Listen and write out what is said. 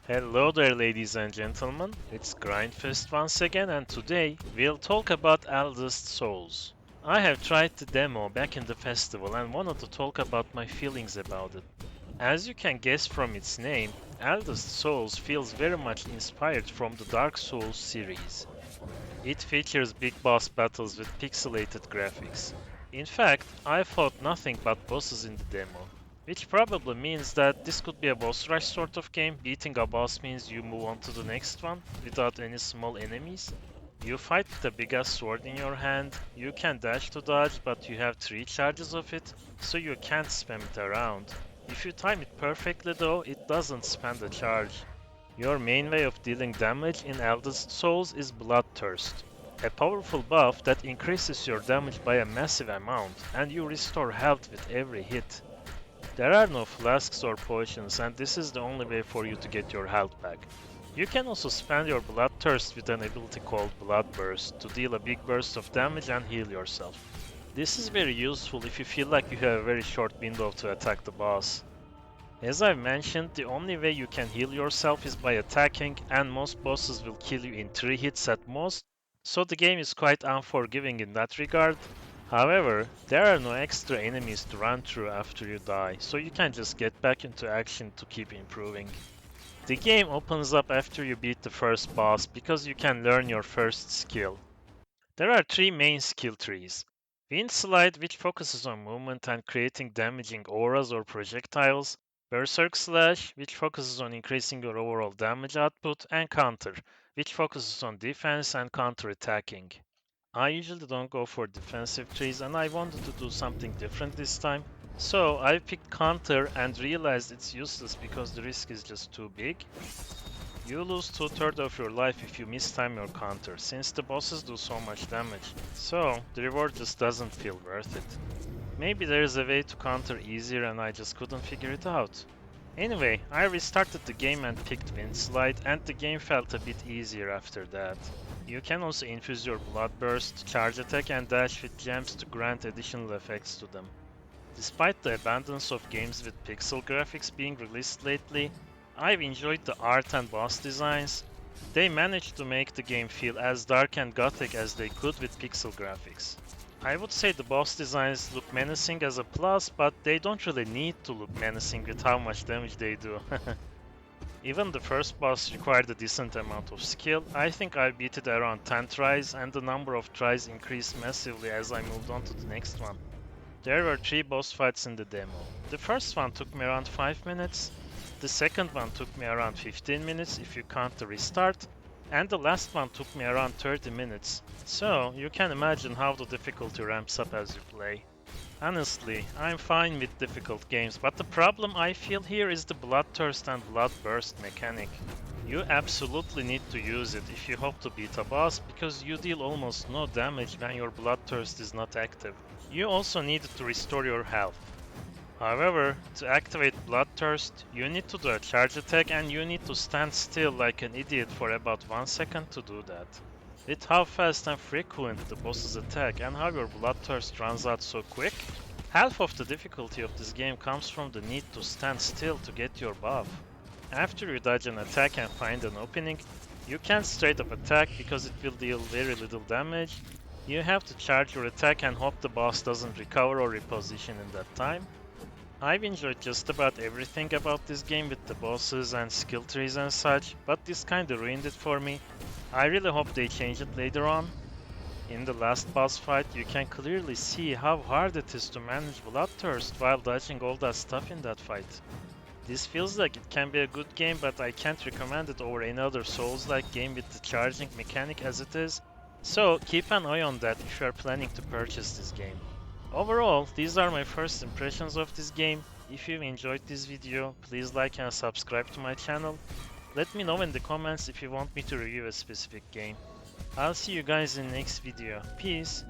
Hello there, ladies and gentlemen. It's Grindfest once again, and today we'll talk about Eldest Souls. I have tried the demo back in the festival and wanted to talk about my feelings about it. As you can guess from its name, Eldest Souls feels very much inspired from the Dark Souls series. It features big boss battles with pixelated graphics. In fact, I fought nothing but bosses in the demo, which probably means that this could be a boss rush sort of game. Beating a boss means you move on to the next one without any small enemies. You fight with a big ass sword in your hand, you can dash to dodge, but you have 3 charges of it, so you can't spam it around. If you time it perfectly though, it doesn't spend a charge. Your main way of dealing damage in Eldest Souls is Bloodthirst, a powerful buff that increases your damage by a massive amount, and you restore health with every hit. There are no flasks or potions, and this is the only way for you to get your health back. You can also spend your Bloodthirst with an ability called Blood Burst to deal a big burst of damage and heal yourself. This is very useful if you feel like you have a very short window to attack the boss. As I've mentioned, the only way you can heal yourself is by attacking, and most bosses will kill you in 3 hits at most, so the game is quite unforgiving in that regard. However, there are no extra enemies to run through after you die, so you can just get back into action to keep improving. The game opens up after you beat the first boss because you can learn your first skill. There are 3 main skill trees. Wind Slide, which focuses on movement and creating damaging auras or projectiles. Berserk Slash, which focuses on increasing your overall damage output. And Counter, which focuses on defense and counter-attacking. I usually don't go for defensive trees, and I wanted to do something different this time. So I picked Counter and realized it's useless because the risk is just too big. You lose 2/3 of your life if you mistime your counter, since the bosses do so much damage, so the reward just doesn't feel worth it. Maybe there is a way to counter easier and I just couldn't figure it out. Anyway, I restarted the game and picked Wind Slide, and the game felt a bit easier after that. You can also infuse your Blood Burst, Charge Attack and Dash with gems to grant additional effects to them. Despite the abundance of games with pixel graphics being released lately, I've enjoyed the art and boss designs. They managed to make the game feel as dark and gothic as they could with pixel graphics. I would say the boss designs look menacing as a plus, but they don't really need to look menacing with how much damage they do. Even the first boss required a decent amount of skill. I think I beat it around 10 tries, and the number of tries increased massively as I moved on to the next one. There were 3 boss fights in the demo. The first one took me around 5 minutes, the second one took me around 15 minutes if you count the restart, and the last one took me around 30 minutes. So you can imagine how the difficulty ramps up as you play. Honestly, I'm fine with difficult games, but the problem I feel here is the Bloodthirst and Bloodburst mechanic. You absolutely need to use it if you hope to beat a boss, because you deal almost no damage when your Bloodthirst is not active. You also need to restore your health. However, to activate Bloodthirst, you need to do a charge attack and you need to stand still like an idiot for about 1 second to do that. With how fast and frequent the bosses attack and how your Bloodthirst runs out so quick, half of the difficulty of this game comes from the need to stand still to get your buff. After you dodge an attack and find an opening, you can't straight up attack because it will deal very little damage. You have to charge your attack and hope the boss doesn't recover or reposition in that time. I've enjoyed just about everything about this game with the bosses and skill trees and such, but this kinda ruined it for me. I really hope they change it later on. In the last boss fight, you can clearly see how hard it is to manage Bloodthirst while dodging all that stuff in that fight. This feels like it can be a good game, but I can't recommend it over any other Souls-like game with the charging mechanic as it is, so keep an eye on that if you are planning to purchase this game. Overall, these are my first impressions of this game. If you enjoyed this video, please like and subscribe to my channel. Let me know in the comments if you want me to review a specific game. I'll see you guys in the next video. Peace!